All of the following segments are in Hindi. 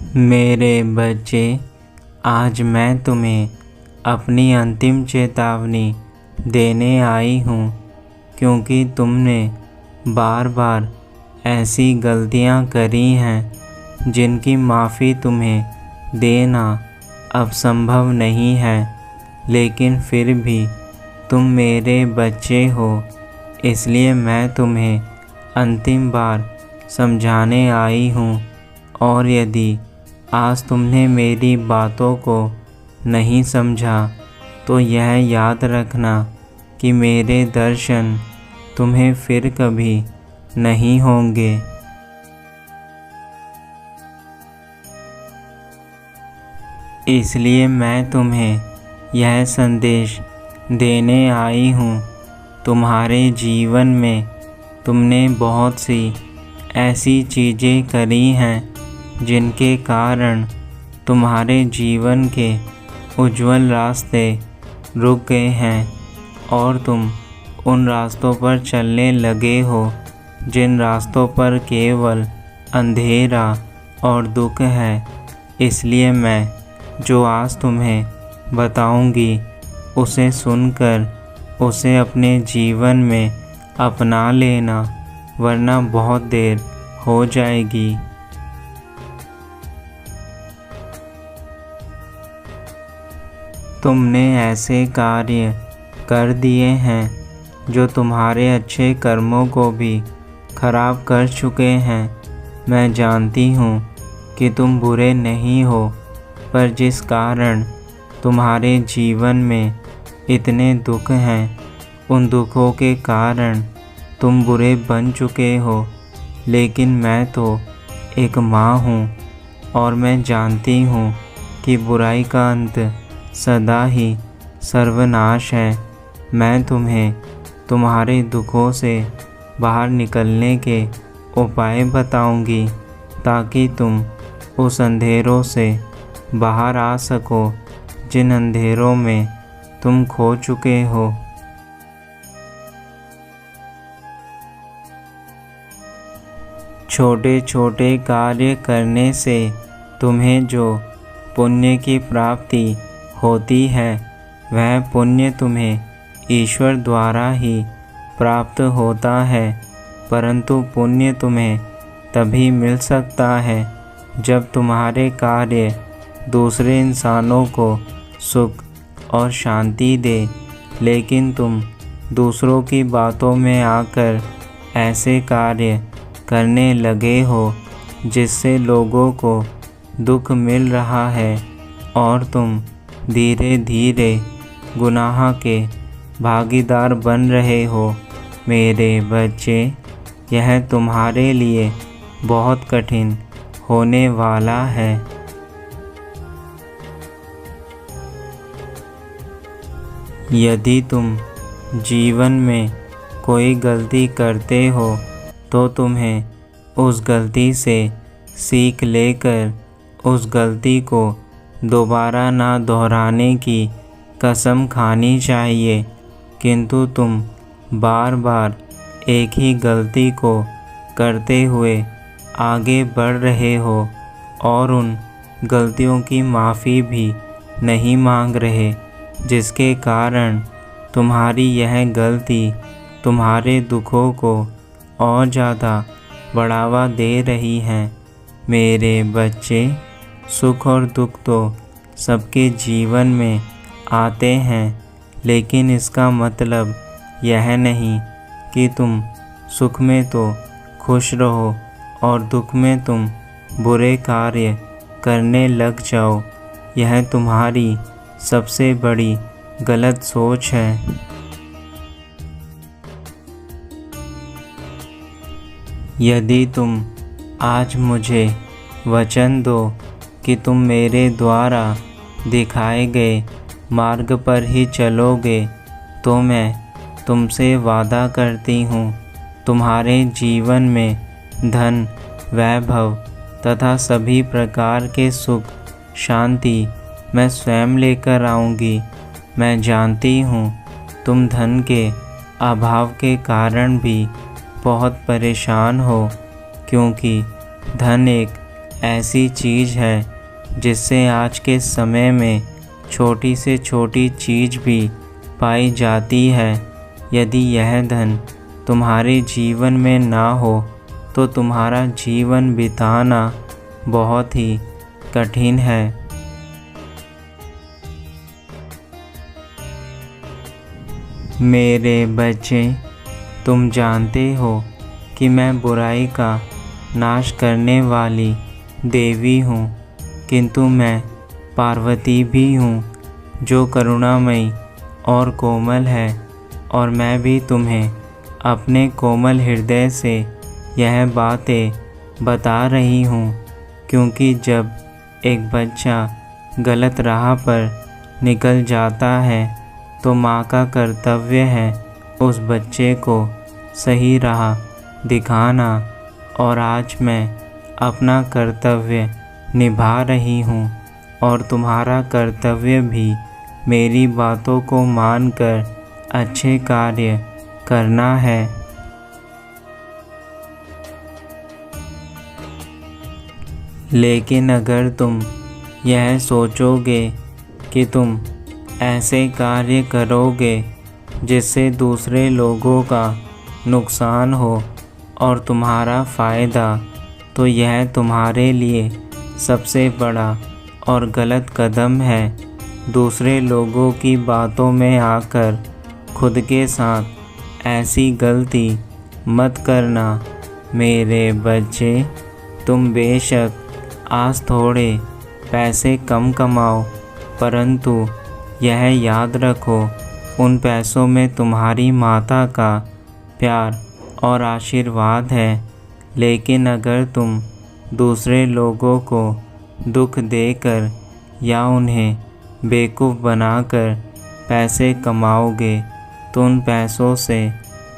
मेरे बच्चे, आज मैं तुम्हें अपनी अंतिम चेतावनी देने आई हूँ, क्योंकि तुमने बार बार ऐसी गलतियाँ करी हैं जिनकी माफ़ी तुम्हें देना अब संभव नहीं है। लेकिन फिर भी तुम मेरे बच्चे हो, इसलिए मैं तुम्हें अंतिम बार समझाने आई हूँ। और यदि आज तुमने मेरी बातों को नहीं समझा तो यह याद रखना कि मेरे दर्शन तुम्हें फिर कभी नहीं होंगे। इसलिए मैं तुम्हें यह संदेश देने आई हूँ। तुम्हारे जीवन में तुमने बहुत सी ऐसी चीज़ें करी हैं जिनके कारण तुम्हारे जीवन के उज्जवल रास्ते रुक गए हैं और तुम उन रास्तों पर चलने लगे हो जिन रास्तों पर केवल अंधेरा और दुख है। इसलिए मैं जो आज तुम्हें बताऊंगी उसे सुनकर उसे अपने जीवन में अपना लेना, वरना बहुत देर हो जाएगी। तुमने ऐसे कार्य कर दिए हैं जो तुम्हारे अच्छे कर्मों को भी खराब कर चुके हैं। मैं जानती हूँ कि तुम बुरे नहीं हो, पर जिस कारण तुम्हारे जीवन में इतने दुख हैं, उन दुखों के कारण तुम बुरे बन चुके हो। लेकिन मैं तो एक माँ हूँ और मैं जानती हूँ कि बुराई का अंत सदा ही सर्वनाश है। मैं तुम्हें तुम्हारे दुखों से बाहर निकलने के उपाय बताऊंगी ताकि तुम उस अंधेरों से बाहर आ सको जिन अंधेरों में तुम खो चुके हो। छोटे छोटे कार्य करने से तुम्हें जो पुण्य की प्राप्ति होती है, वह पुण्य तुम्हें ईश्वर द्वारा ही प्राप्त होता है। परंतु पुण्य तुम्हें तभी मिल सकता है जब तुम्हारे कार्य दूसरे इंसानों को सुख और शांति दे। लेकिन तुम दूसरों की बातों में आकर ऐसे कार्य करने लगे हो जिससे लोगों को दुख मिल रहा है और तुम धीरे धीरे गुनाह के भागीदार बन रहे हो। मेरे बच्चे, यह तुम्हारे लिए बहुत कठिन होने वाला है। यदि तुम जीवन में कोई गलती करते हो तो तुम्हें उस गलती से सीख लेकर उस गलती को दोबारा ना दोहराने की कसम खानी चाहिए। किंतु तुम बार बार एक ही गलती को करते हुए आगे बढ़ रहे हो और उन गलतियों की माफ़ी भी नहीं मांग रहे, जिसके कारण तुम्हारी यह गलती तुम्हारे दुखों को और ज़्यादा बढ़ावा दे रही है। मेरे बच्चे, सुख और दुख तो सबके जीवन में आते हैं, लेकिन इसका मतलब यह नहीं कि तुम सुख में तो खुश रहो और दुख में तुम बुरे कार्य करने लग जाओ। यह तुम्हारी सबसे बड़ी गलत सोच है। यदि तुम आज मुझे वचन दो कि तुम मेरे द्वारा दिखाए गए मार्ग पर ही चलोगे, तो मैं तुमसे वादा करती हूँ तुम्हारे जीवन में धन, वैभव तथा सभी प्रकार के सुख, शांति मैं स्वयं लेकर आऊँगी। मैं जानती हूँ तुम धन के अभाव के कारण भी बहुत परेशान हो, क्योंकि धन एक ऐसी चीज़ है जिससे आज के समय में छोटी से छोटी चीज़ भी पाई जाती है। यदि यह धन तुम्हारे जीवन में ना हो तो तुम्हारा जीवन बिताना बहुत ही कठिन है। मेरे बच्चे, तुम जानते हो कि मैं बुराई का नाश करने वाली देवी हूँ, किंतु मैं पार्वती भी हूँ जो करुणामयी और कोमल है। और मैं भी तुम्हें अपने कोमल हृदय से यह बातें बता रही हूँ, क्योंकि जब एक बच्चा गलत राह पर निकल जाता है तो माँ का कर्तव्य है उस बच्चे को सही राह दिखाना। और आज मैं अपना कर्तव्य निभा रही हूँ और तुम्हारा कर्तव्य भी मेरी बातों को मानकर अच्छे कार्य करना है। लेकिन अगर तुम यह सोचोगे कि तुम ऐसे कार्य करोगे जिससे दूसरे लोगों का नुकसान हो और तुम्हारा फ़ायदा, तो यह तुम्हारे लिए सबसे बड़ा और गलत कदम है। दूसरे लोगों की बातों में आकर खुद के साथ ऐसी गलती मत करना। मेरे बच्चे, तुम बेशक आज थोड़े पैसे कम कमाओ, परंतु यह याद रखो उन पैसों में तुम्हारी माता का प्यार और आशीर्वाद है। लेकिन अगर तुम दूसरे लोगों को दुख देकर या उन्हें बेवकूफ़ बनाकर पैसे कमाओगे तो उन पैसों से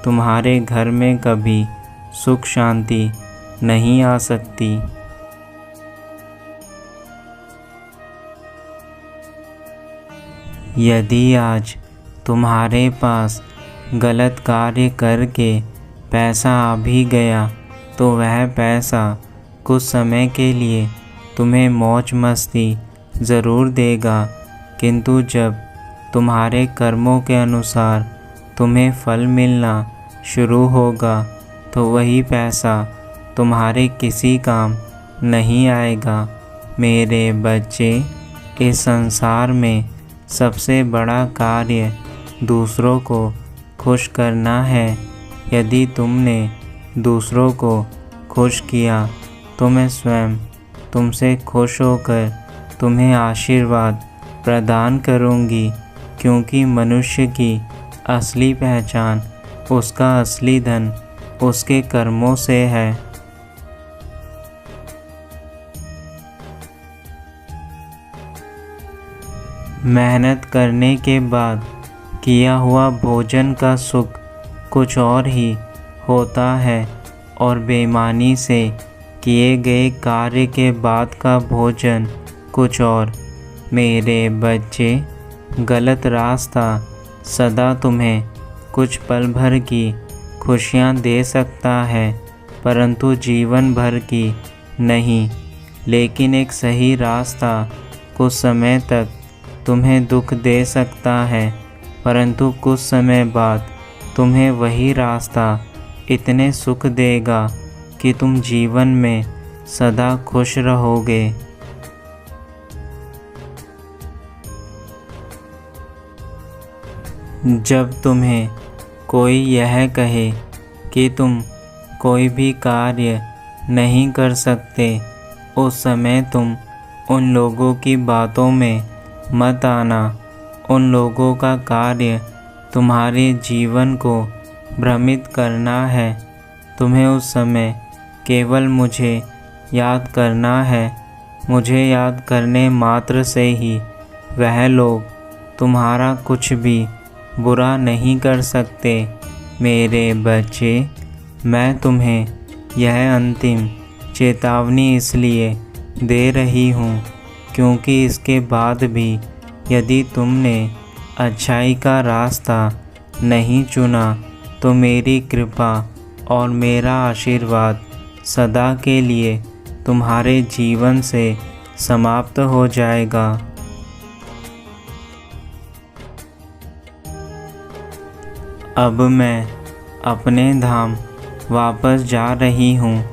तुम्हारे घर में कभी सुख शांति नहीं आ सकती। यदि आज तुम्हारे पास गलत कार्य करके पैसा आ भी गया तो वह पैसा कुछ समय के लिए तुम्हें मौज मस्ती ज़रूर देगा, किंतु जब तुम्हारे कर्मों के अनुसार तुम्हें फल मिलना शुरू होगा तो वही पैसा तुम्हारे किसी काम नहीं आएगा। मेरे बच्चे, इस संसार में सबसे बड़ा कार्य दूसरों को खुश करना है। यदि तुमने दूसरों को खुश किया तो मैं स्वयं तुमसे खुश होकर तुम्हें आशीर्वाद प्रदान करूँगी, क्योंकि मनुष्य की असली पहचान, उसका असली धन उसके कर्मों से है। मेहनत करने के बाद किया हुआ भोजन का सुख कुछ और ही होता है और बेईमानी से किए गए कार्य के बाद का भोजन कुछ और। मेरे बच्चे, गलत रास्ता सदा तुम्हें कुछ पल भर की खुशियाँ दे सकता है, परंतु जीवन भर की नहीं। लेकिन एक सही रास्ता कुछ समय तक तुम्हें दुख दे सकता है, परंतु कुछ समय बाद तुम्हें वही रास्ता इतने सुख देगा कि तुम जीवन में सदा खुश रहोगे। जब तुम्हें कोई यह कहे कि तुम कोई भी कार्य नहीं कर सकते, उस समय तुम उन लोगों की बातों में मत आना। उन लोगों का कार्य तुम्हारे जीवन को भ्रमित करना है। तुम्हें उस समय केवल मुझे याद करना है। मुझे याद करने मात्र से ही वह लोग तुम्हारा कुछ भी बुरा नहीं कर सकते। मेरे बच्चे, मैं तुम्हें यह अंतिम चेतावनी इसलिए दे रही हूँ क्योंकि इसके बाद भी यदि तुमने अच्छाई का रास्ता नहीं चुना तो मेरी कृपा और मेरा आशीर्वाद सदा के लिए तुम्हारे जीवन से समाप्त हो जाएगा। अब मैं अपने धाम वापस जा रही हूँ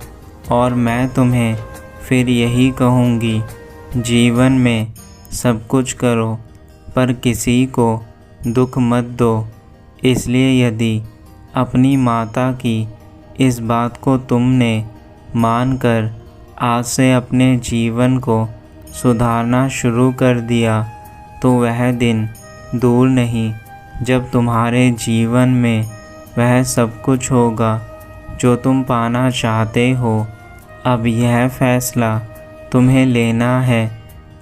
और मैं तुम्हें फिर यही कहूँगी, जीवन में सब कुछ करो पर किसी को दुख मत दो। इसलिए यदि अपनी माता की इस बात को तुमने मानकर आज से अपने जीवन को सुधारना शुरू कर दिया तो वह दिन दूर नहीं जब तुम्हारे जीवन में वह सब कुछ होगा जो तुम पाना चाहते हो। अब यह फैसला तुम्हें लेना है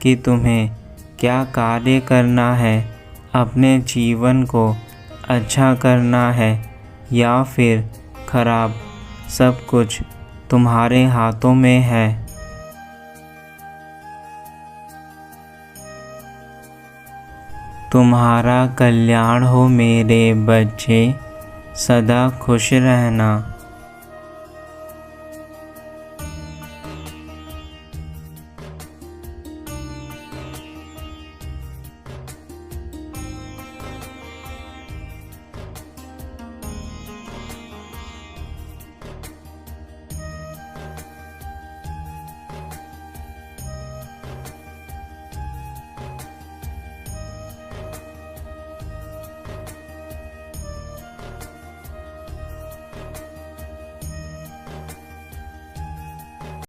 कि तुम्हें क्या कार्य करना है, अपने जीवन को अच्छा करना है या फिर खराब। सब कुछ तुम्हारे हाथों में है। तुम्हारा कल्याण हो मेरे बच्चे, सदा खुश रहना।